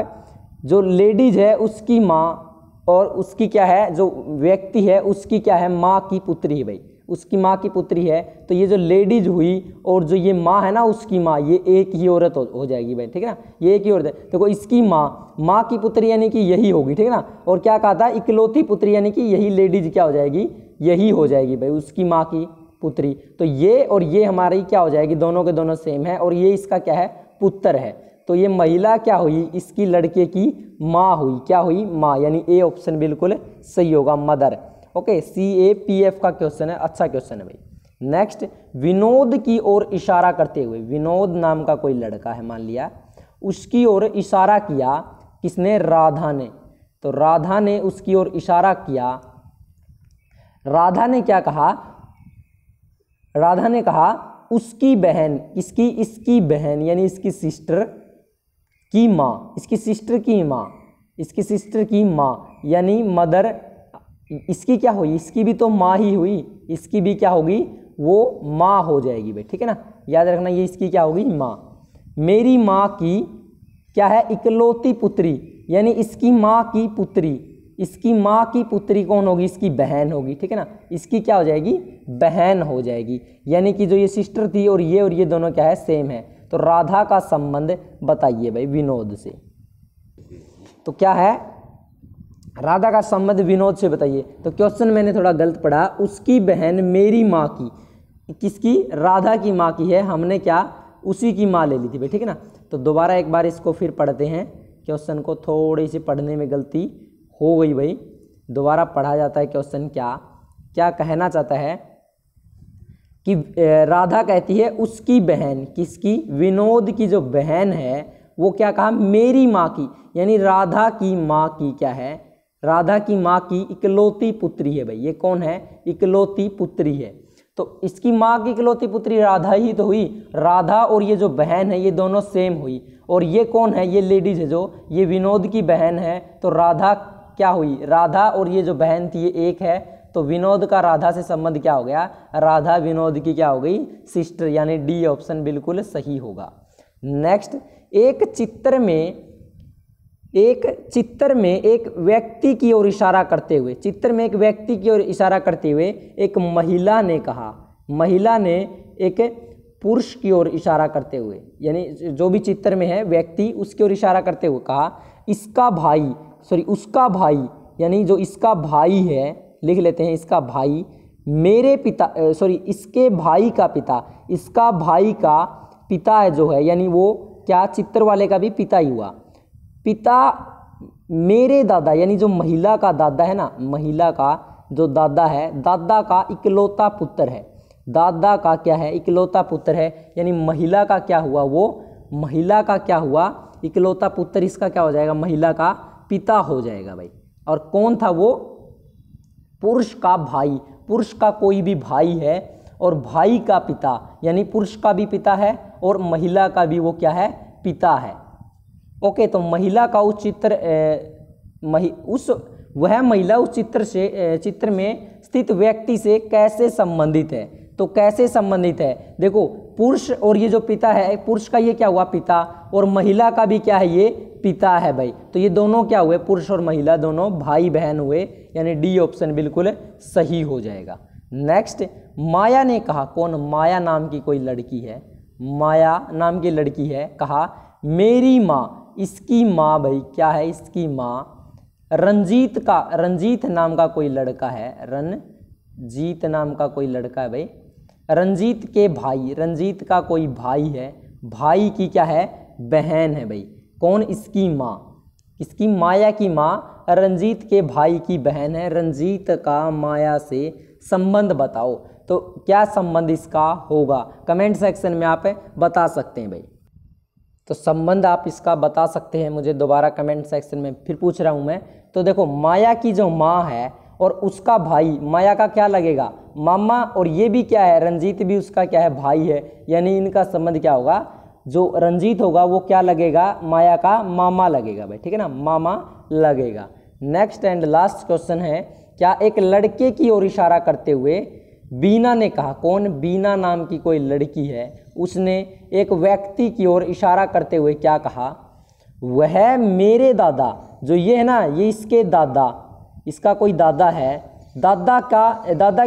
जो लेडीज है उसकी माँ और उसकी क्या है, जो व्यक्ति है उसकी क्या है, माँ की पुत्री है भाई, उसकी माँ की पुत्री है। तो ये जो लेडीज हुई और जो ये माँ है ना उसकी माँ, ये एक ही औरत हो जाएगी भाई, ठीक है ना, ये एक ही औरत है। देखो इसकी माँ की पुत्री यानी कि यही होगी, ठीक है ना, और क्या कहा था, इकलौती पुत्री यानी कि यही लेडीज क्या हो जाएगी, यही हो जाएगी भाई, उसकी माँ की पुत्री। तो ये और ये हमारी क्या हो जाएगी, दोनों के दोनों सेम है, और ये इसका क्या है, पुत्र है। तो ये महिला क्या हुई, इसकी लड़के की माँ हुई, क्या हुई, माँ, यानी ए ऑप्शन बिल्कुल सही होगा, मदर। ओके, CAPF का क्वेश्चन है, अच्छा क्वेश्चन है भाई। नेक्स्ट, विनोद की ओर इशारा करते हुए, विनोद नाम का कोई लड़का है मान लिया, उसकी ओर इशारा किया किसने, राधा ने। तो राधा ने उसकी ओर इशारा किया, राधा ने क्या कहा, राधा ने कहा उसकी बहन, किसकी, इसकी बहन यानी इसकी सिस्टर की माँ, इसकी सिस्टर की माँ, इसकी सिस्टर की माँ यानी मदर, इसकी क्या हुई, इसकी भी तो माँ ही हुई, इसकी भी क्या होगी, वो माँ हो जाएगी भाई, ठीक है ना, याद रखना ये इसकी क्या होगी, माँ। मेरी माँ की क्या है, इकलौती पुत्री, यानी इसकी माँ की पुत्री, इसकी माँ की पुत्री कौन होगी, इसकी बहन होगी, ठीक है ना, इसकी क्या हो जाएगी, बहन हो जाएगी, यानी कि जो ये सिस्टर थी और ये दोनों क्या है, सेम है। तो राधा का संबंध बताइए भाई विनोद से, तो क्या है, राधा का संबंध विनोद से बताइए। तो क्वेश्चन मैंने थोड़ा गलत पढ़ा, उसकी बहन मेरी माँ की, किसकी, राधा की माँ की है, हमने क्या उसी की माँ ले ली थी भाई, ठीक है ना। तो दोबारा एक बार इसको फिर पढ़ते हैं, क्वेश्चन को थोड़ी सी पढ़ने में गलती हो गई भाई, दोबारा पढ़ा जाता है। क्वेश्चन क्या कहना चाहता है कि राधा कहती है उसकी बहन, किसकी, विनोद की जो बहन है वो क्या कहा, मेरी माँ की, यानी राधा की माँ की क्या है, राधा की माँ की इकलौती पुत्री है भाई, ये कौन है, इकलौती पुत्री है। तो इसकी माँ की इकलौती पुत्री राधा ही तो हुई, राधा और ये जो बहन है ये दोनों सेम हुई, और ये कौन है, ये लेडीज है, जो ये विनोद की बहन है। तो राधा क्या हुई, राधा और ये जो बहन थी ये एक है, तो विनोद का राधा से संबंध क्या हो गया, राधा विनोद की क्या हो गई, सिस्टर, यानी डी ऑप्शन बिल्कुल सही होगा। नेक्स्ट, एक चित्र में एक व्यक्ति की ओर इशारा करते हुए, चित्र में एक व्यक्ति की ओर इशारा करते हुए एक महिला ने कहा, महिला ने एक पुरुष की ओर इशारा करते हुए, यानी जो भी चित्र में है व्यक्ति उसकी ओर इशारा करते हुए कहा इसका भाई, उसका भाई, यानी जो इसका भाई है, लिख लेते हैं इसका भाई, मेरे पिता, इसके भाई का पिता, इसका भाई का पिता है जो है, यानी वो क्या चित्र वाले का भी पिता ही हुआ, पिता मेरे दादा, यानी जो महिला का दादा है ना, महिला का जो दादा है, दादा का इकलौता पुत्र है, दादा का क्या है, इकलौता पुत्र है, यानी महिला का क्या हुआ, वो महिला का क्या हुआ, इकलौता पुत्र, इसका क्या हो जाएगा, महिला का पिता हो जाएगा भाई। और कौन था वो, पुरुष का भाई, पुरुष का कोई भी भाई है और भाई का पिता, यानी पुरुष का भी पिता है और महिला का भी वो क्या है, पिता है। ओके, तो महिला का उस चित्र वह महिला उस चित्र में स्थित व्यक्ति से कैसे संबंधित है, तो कैसे संबंधित है, देखो पुरुष और ये जो पिता है, पुरुष का ये क्या हुआ, पिता, और महिला का भी क्या है, ये पिता है भाई। तो ये दोनों क्या हुए, पुरुष और महिला दोनों भाई बहन हुए, यानी डी ऑप्शन बिल्कुल सही हो जाएगा। नेक्स्ट, माया ने कहा, कौन, माया नाम की कोई लड़की है, माया नाम की लड़की है, कहा मेरी माँ, इसकी माँ भाई क्या है, इसकी माँ, रंजीत नाम का कोई लड़का है, रंजीत नाम का कोई लड़का है भाई, रंजीत के भाई, रंजीत का कोई भाई है, भाई की क्या है, बहन है भाई, कौन, इसकी माँ, इसकी माया की माँ रंजीत के भाई की बहन है, रंजीत का माया से संबंध बताओ, तो क्या संबंध इसका होगा, कमेंट सेक्शन में आप बता सकते हैं भाई। तो संबंध आप इसका बता सकते हैं, मुझे दोबारा कमेंट सेक्शन में फिर पूछ रहा हूँ मैं। तो देखो माया की जो माँ है और उसका भाई, माया का क्या लगेगा, मामा, और ये भी क्या है, रंजीत भी उसका क्या है, भाई है, यानी इनका संबंध क्या होगा, जो रंजीत होगा वो क्या लगेगा, माया का मामा लगेगा भाई, ठीक है ना, मामा लगेगा। नेक्स्ट एंड लास्ट क्वेश्चन है, क्या एक लड़के की ओर इशारा करते हुए बीना ने कहा, कौन, बीना नाम की कोई लड़की है, उसने एक व्यक्ति की ओर इशारा करते हुए क्या कहा, वह मेरे दादा, जो ये है ना, ये इसके दादा, इसका कोई दादा है, दादा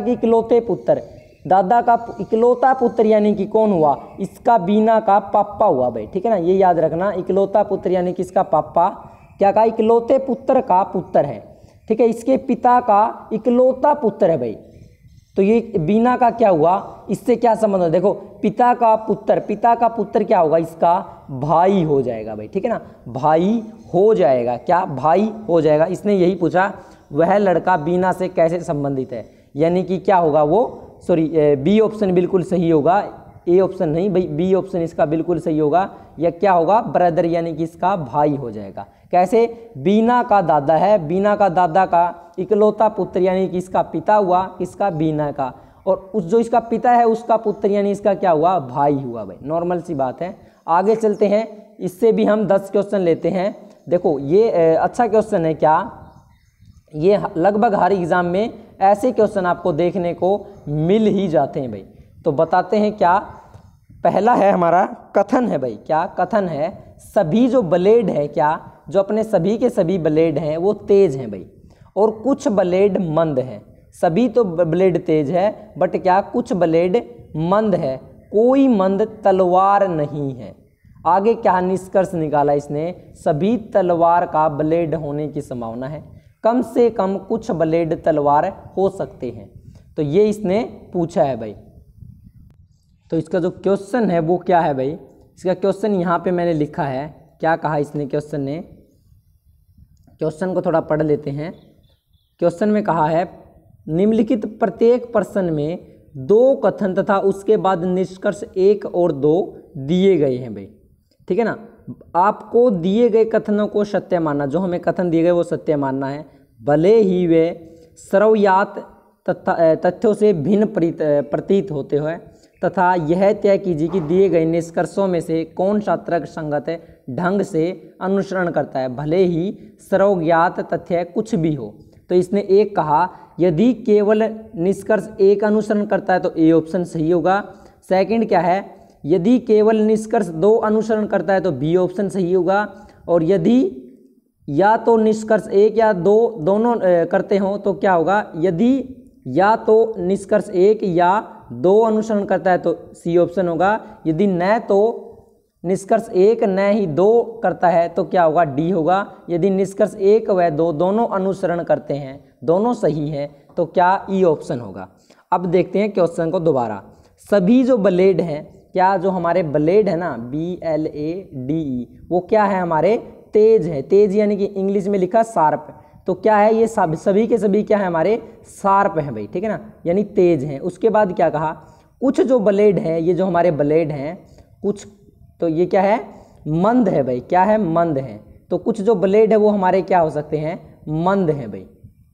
के इकलौते पुत्र, दादा का इकलौता पुत्र यानी कि कौन हुआ, इसका बीना का पापा हुआ भाई, ठीक है ना, ये याद रखना, इकलौता पुत्र यानी कि इसका पापा, क्या कहा, इकलौते पुत्र का पुत्र है, ठीक है, इसके पिता का इकलौता पुत्र है भाई। तो ये बीना का क्या हुआ, इससे क्या संबंध है, देखो पिता का पुत्र क्या होगा, इसका भाई हो जाएगा भाई, ठीक है ना, भाई हो जाएगा, क्या, भाई हो जाएगा। इसने यही पूछा वह लड़का बीना से कैसे संबंधित है, यानी कि क्या होगा वो, बी ऑप्शन बिल्कुल सही होगा, ए ऑप्शन नहीं भाई, बी ऑप्शन इसका बिल्कुल सही होगा, या क्या होगा, ब्रदर, यानी कि इसका भाई हो जाएगा। कैसे, बीना का दादा है, बीना का दादा का इकलौता पुत्र यानी कि इसका पिता हुआ, किसका, बीना का, और उस जो इसका पिता है उसका पुत्र यानी इसका क्या हुआ, भाई हुआ भाई, नॉर्मल सी बात है। आगे चलते हैं, इससे भी हम 10 क्वेश्चन लेते हैं। देखो ये अच्छा क्वेश्चन है, क्या, ये लगभग हर एग्जाम में ऐसे क्वेश्चन आपको देखने को मिल ही जाते हैं भाई। तो बताते हैं, क्या, पहला है हमारा कथन है भाई, क्या कथन है, सभी जो ब्लेड है, क्या, जो अपने सभी के सभी ब्लेड हैं वो तेज हैं भाई, और कुछ ब्लेड मंद हैं, सभी तो ब्लेड तेज है बट क्या, कुछ ब्लेड मंद है, कोई मंद तलवार नहीं है। आगे क्या निष्कर्ष निकाला इसने, सभी तलवार का ब्लेड होने की संभावना है, कम से कम कुछ ब्लेड तलवार हो सकते हैं। तो ये इसने पूछा है भाई। तो इसका जो क्वेश्चन है वो क्या है भाई, इसका क्वेश्चन यहाँ पे मैंने लिखा है, क्या कहा इसने क्वेश्चन ने, क्वेश्चन को थोड़ा पढ़ लेते हैं। क्वेश्चन में कहा है, निम्नलिखित प्रत्येक प्रश्न में 2 कथन तथा उसके बाद निष्कर्ष 1 और 2 दिए गए हैं भाई, ठीक है ना। आपको दिए गए कथनों को सत्य मानना, जो हमें कथन दिए गए वो सत्य मानना है, भले ही वे सर्वज्ञात तथ्यों से भिन्न प्रतीत होते हुए, तथा यह तय कीजिए कि दिए गए निष्कर्षों में से कौन सा तर्कसंगत ढंग से अनुसरण करता है, भले ही सर्वज्ञात तथ्य कुछ भी हो। तो इसने एक कहा, यदि केवल निष्कर्ष 1 अनुसरण करता है तो ए ऑप्शन सही होगा। सेकंड क्या है, यदि केवल निष्कर्ष 2 अनुसरण करता है तो बी ऑप्शन सही होगा। और यदि या तो निष्कर्ष 1 या 2 दोनों करते हों तो क्या होगा, यदि या तो निष्कर्ष 1 या दो अनुसरण करता है तो सी ऑप्शन होगा। यदि न तो निष्कर्ष एक न ही दो करता है तो क्या होगा, डी होगा। यदि निष्कर्ष एक व दो दोनों अनुसरण करते हैं, दोनों सही है, तो क्या ई ऑप्शन होगा। अब देखते हैं क्वेश्चन को दोबारा। सभी जो ब्लेड हैं, क्या जो हमारे ब्लेड है ना, BLADE, वो क्या है, हमारे तेज है। तेज यानी कि इंग्लिश में लिखा शार्प, तो क्या है ये सभी के सभी क्या है, हमारे शार्प हैं भाई, ठीक है ना, यानी तेज हैं। उसके बाद क्या कहा, कुछ जो ब्लेड है, ये जो हमारे ब्लेड हैं कुछ, तो ये क्या है, मंद है भाई, क्या है, मंद है। तो कुछ जो ब्लेड है वो हमारे क्या हो सकते हैं, मंद है भाई,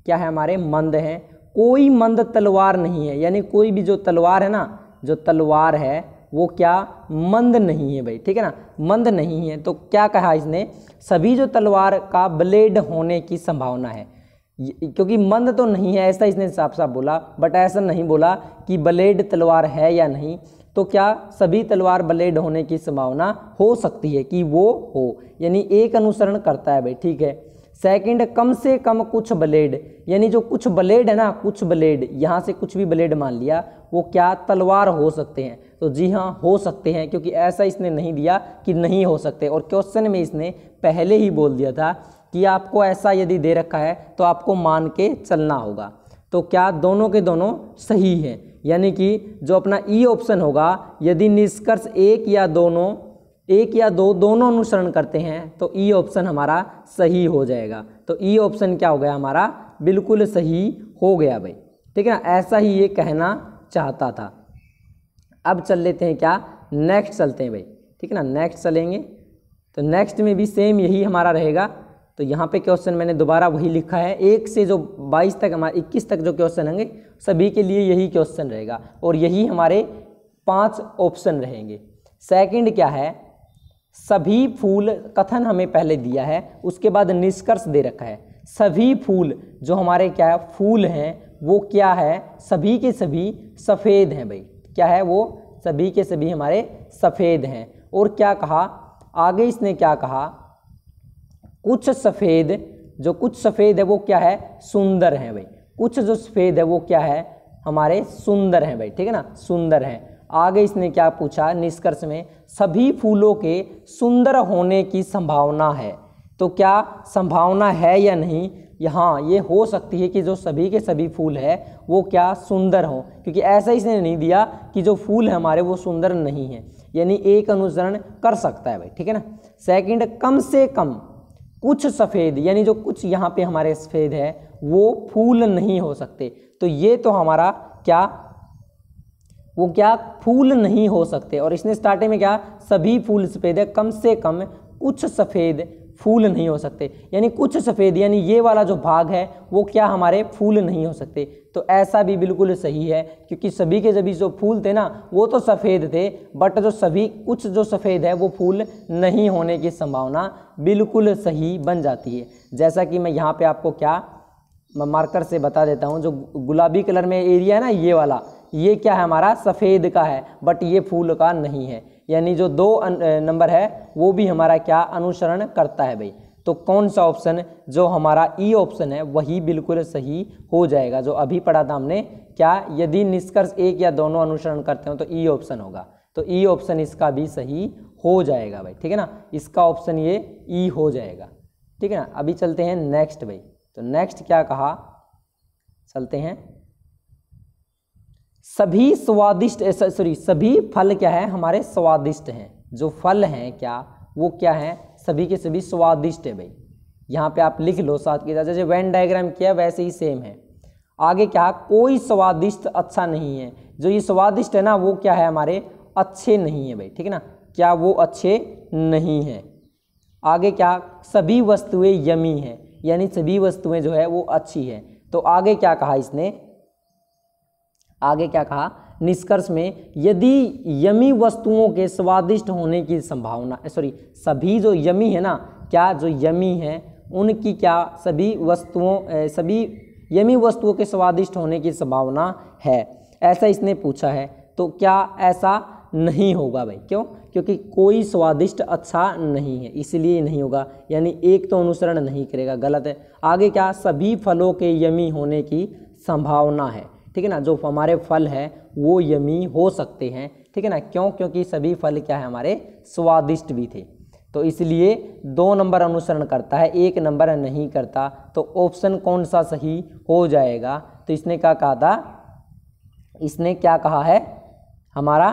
क्या है, हमारे मंद हैं। कोई मंद तलवार नहीं है, यानी कोई भी जो तलवार है ना, जो तलवार है वो क्या, मंद नहीं है भाई, ठीक है ना, मंद नहीं है। तो क्या कहा इसने, सभी जो तलवार का ब्लेड होने की संभावना है, क्योंकि मंद तो नहीं है ऐसा इसने साफ साफ बोला, बट ऐसा नहीं बोला कि ब्लेड तलवार है या नहीं। तो क्या सभी तलवार ब्लेड होने की संभावना हो सकती है कि वो हो, यानी एक अनुसरण करता है भाई, ठीक है। सेकंड, कम से कम कुछ ब्लेड, यानी जो कुछ ब्लेड है ना, कुछ ब्लेड, यहाँ से कुछ भी ब्लेड मान लिया, वो क्या तलवार हो सकते हैं। तो जी हाँ, हो सकते हैं, क्योंकि ऐसा इसने नहीं दिया कि नहीं हो सकते, और क्वेश्चन में इसने पहले ही बोल दिया था कि आपको ऐसा यदि दे रखा है तो आपको मान के चलना होगा। तो क्या दोनों के दोनों सही हैं, यानी कि जो अपना ई ऑप्शन होगा, यदि निष्कर्ष एक या दो दोनों अनुसरण करते हैं तो ई ऑप्शन हमारा सही हो जाएगा। तो ई ऑप्शन क्या हो गया, हमारा बिल्कुल सही हो गया भाई, ठीक है ना, ऐसा ही ये कहना चाहता था। अब चल लेते हैं क्या, नेक्स्ट चलते हैं भाई, ठीक है ना, नेक्स्ट चलेंगे। तो नेक्स्ट में भी सेम यही हमारा रहेगा। तो यहाँ पे क्वेश्चन मैंने दोबारा वही लिखा है, 1 से जो 22 तक, हमारे 21 तक जो क्वेश्चन होंगे सभी के लिए यही क्वेश्चन रहेगा, और यही हमारे 5 ऑप्शन रहेंगे। सेकंड क्या है, सभी फूल, कथन हमें पहले दिया है, उसके बाद निष्कर्ष दे रखा है। सभी फूल जो हमारे क्या है, फूल हैं, वो क्या है, सभी के सभी सफ़ेद हैं भाई, क्या है, वो सभी के सभी हमारे सफ़ेद हैं। और क्या कहा आगे इसने, क्या कहा, कुछ सफ़ेद, जो कुछ सफ़ेद है वो क्या है, सुंदर हैं भाई, कुछ जो सफ़ेद है वो क्या है, हमारे सुंदर हैं भाई, ठीक है ना, सुंदर हैं। आगे इसने क्या पूछा, निष्कर्ष में सभी फूलों के सुंदर होने की संभावना है। तो क्या संभावना है या नहीं, यहाँ ये हो सकती है कि जो सभी के सभी फूल है वो क्या, सुंदर हों, क्योंकि ऐसा इसने नहीं दिया कि जो फूल है हमारे वो सुंदर नहीं है, यानी एक अनुसरण कर सकता है भाई, ठीक है ना। सेकंड, कम से कम कुछ सफ़ेद, यानी जो कुछ यहाँ पे हमारे सफ़ेद है वो फूल नहीं हो सकते। तो ये तो हमारा क्या, वो क्या, फूल नहीं हो सकते। और इसने स्टार्टिंग में क्या, सभी फूल सफ़ेद है, कम से कम कुछ सफ़ेद फूल नहीं हो सकते, यानी कुछ सफ़ेद, यानी ये वाला जो भाग है वो क्या, हमारे फूल नहीं हो सकते। तो ऐसा भी बिल्कुल सही है, क्योंकि सभी के सभी जो फूल थे ना वो तो सफ़ेद थे, बट जो सभी कुछ जो सफ़ेद है वो फूल नहीं होने की संभावना बिल्कुल सही बन जाती है। जैसा कि मैं यहाँ पे आपको क्या मार्कर से बता देता हूँ, जो गुलाबी कलर में एरिया है ना, ये वाला, ये क्या है, हमारा सफ़ेद का है, बट ये फूल का नहीं है, यानी जो 2 नंबर है वो भी हमारा क्या, अनुसरण करता है भाई। तो कौन सा ऑप्शन, जो हमारा ई ऑप्शन है वही बिल्कुल सही हो जाएगा। जो अभी पढ़ा था हमने, क्या, यदि निष्कर्ष एक या दोनों अनुसरण करते हो तो ई ऑप्शन होगा। तो ई ऑप्शन इसका भी सही हो जाएगा भाई, ठीक है ना, इसका ऑप्शन ये ई हो जाएगा, ठीक है ना। अभी चलते हैं नेक्स्ट भाई। तो नेक्स्ट क्या कहा, चलते हैं, सभी स्वादिष्ट, सभी फल क्या है, हमारे स्वादिष्ट हैं। जो फल हैं क्या, वो क्या है, सभी के सभी स्वादिष्ट है भाई। यहाँ पे आप लिख लो साथ के साथ, जैसे वेन डायग्राम किया वैसे ही सेम है। आगे क्या, कोई स्वादिष्ट अच्छा नहीं है। जो ये स्वादिष्ट है ना वो क्या है, हमारे अच्छे नहीं है भाई, ठीक है ना, क्या वो अच्छे नहीं है। आगे क्या, सभी वस्तुएं यमी हैं, यानी सभी वस्तुएं जो है वो अच्छी हैं। तो आगे क्या कहा इसने, आगे क्या कहा, निष्कर्ष में यदि यमी वस्तुओं के स्वादिष्ट होने की संभावना, सभी जो यमी है ना, क्या जो यमी है उनकी क्या, सभी यमी वस्तुओं के स्वादिष्ट होने की संभावना है, ऐसा इसने पूछा है। तो क्या ऐसा नहीं होगा भाई, क्यों, क्योंकि कोई स्वादिष्ट अच्छा नहीं है, इसलिए नहीं होगा, यानी एक तो अनुसरण नहीं करेगा, गलत है। आगे क्या, सभी फलों के यमी होने की संभावना है, ठीक है ना, जो हमारे फल है वो यमी हो सकते हैं, ठीक है ना, क्यों? क्योंकि सभी फल क्या है हमारे स्वादिष्ट भी थे। तो इसलिए 2 नंबर अनुसरण करता है, 1 नंबर नहीं करता। तो ऑप्शन कौन सा सही हो जाएगा? तो इसने क्या कहा था, इसने क्या कहा है हमारा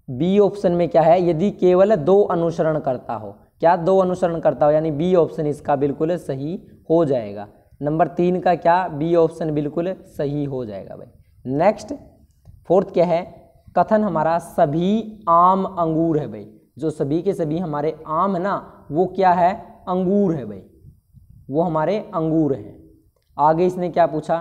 बी ऑप्शन में क्या है, यदि केवल 2 अनुसरण करता हो, क्या 2 अनुसरण करता हो, यानी बी ऑप्शन इसका बिल्कुल सही हो जाएगा। नंबर 3 का क्या, बी ऑप्शन बिल्कुल सही हो जाएगा भाई। नेक्स्ट 4th क्या है, कथन हमारा सभी आम अंगूर है भाई, जो सभी के सभी हमारे आम है ना वो क्या है, अंगूर है भाई, वो हमारे अंगूर हैं। आगे इसने क्या पूछा,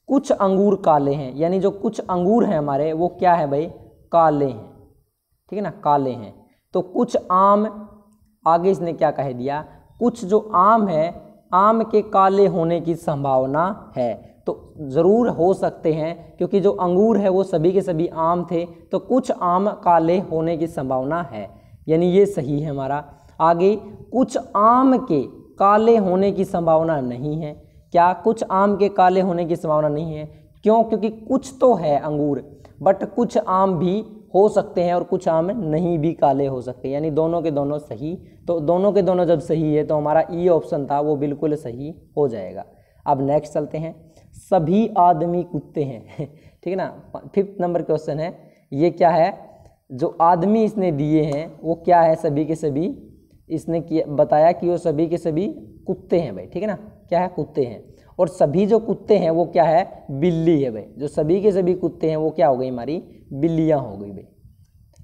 कुछ अंगूर काले हैं, यानी जो कुछ अंगूर हैं हमारे वो क्या है भाई, काले हैं, ठीक है ना, काले हैं। तो कुछ आम, आगे इसने क्या कह दिया, कुछ जो आम है आम के काले होने की संभावना है। तो ज़रूर हो सकते हैं, क्योंकि जो अंगूर है वो सभी के सभी आम थे, तो कुछ आम काले होने की संभावना है, यानी ये सही है हमारा। आगे कुछ आम के काले होने की संभावना नहीं है, क्या कुछ आम के काले होने की संभावना नहीं है? क्यों? क्योंकि कुछ तो है अंगूर, बट कुछ आम भी हो सकते हैं और कुछ आम नहीं भी काले हो सकते हैं, यानी दोनों के दोनों सही। तो दोनों के दोनों जब सही है तो हमारा ई ऑप्शन था वो बिल्कुल सही हो जाएगा। अब नेक्स्ट चलते हैं, सभी आदमी कुत्ते हैं ठीक है ना। 5th नंबर क्वेश्चन है, ये क्या है, जो आदमी इसने दिए हैं वो क्या है, सभी के सभी इसने किया बताया कि वो सभी के सभी कुत्ते हैं भाई, ठीक है ना, क्या है, कुत्ते हैं। और सभी जो कुत्ते हैं वो क्या है, बिल्ली है भाई, जो सभी के सभी कुत्ते हैं वो क्या हो गई, हमारी बिल्लियां हो गई भाई।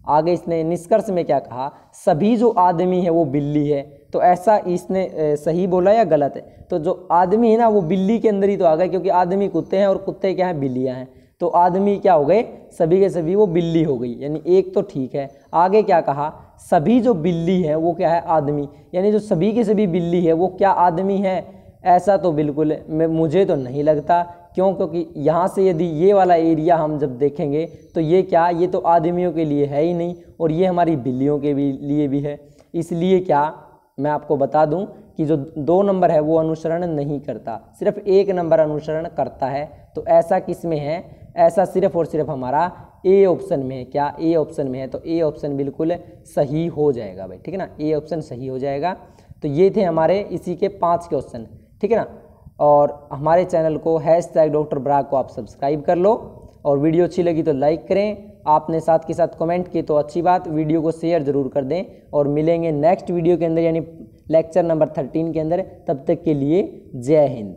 आगे इसने निष्कर्ष में क्या कहा, सभी जो आदमी है वो बिल्ली है। तो ऐसा इसने सही बोला या गलत है? तो जो आदमी है ना वो बिल्ली के अंदर ही तो आ गए, क्योंकि आदमी कुत्ते हैं और कुत्ते क्या हैं, बिल्लियां हैं। तो आदमी क्या हो गए, सभी के सभी वो बिल्ली हो गई, यानी एक तो ठीक है। आगे क्या कहा, सभी जो बिल्ली है वो क्या है, आदमी, यानी जो सभी के सभी बिल्ली है वो क्या आदमी है? ऐसा तो बिल्कुल मुझे तो नहीं लगता। क्यों? क्योंकि यहाँ से यदि ये वाला एरिया हम जब देखेंगे तो ये क्या, ये तो आदमियों के लिए है ही नहीं, और ये हमारी बिल्लियों के लिए भी है। इसलिए क्या मैं आपको बता दूं कि जो 2 नंबर है वो अनुसरण नहीं करता, सिर्फ 1 नंबर अनुसरण करता है। तो ऐसा किस में है, ऐसा सिर्फ और सिर्फ हमारा ए ऑप्शन में है। क्या ए ऑप्शन में है? तो ए ऑप्शन बिल्कुल सही हो जाएगा भाई, ठीक है ना, ए ऑप्शन सही हो जाएगा। तो ये थे हमारे इसी के 5 क्वेश्चन, ठीक है ना। और हमारे चैनल को #डॉक्टर ब्राग को आप सब्सक्राइब कर लो, और वीडियो अच्छी लगी तो लाइक करें। आपने साथ के साथ कमेंट किए तो अच्छी बात, वीडियो को शेयर ज़रूर कर दें। और मिलेंगे नेक्स्ट वीडियो के अंदर, यानी लेक्चर नंबर 13 के अंदर। तब तक के लिए जय हिंद।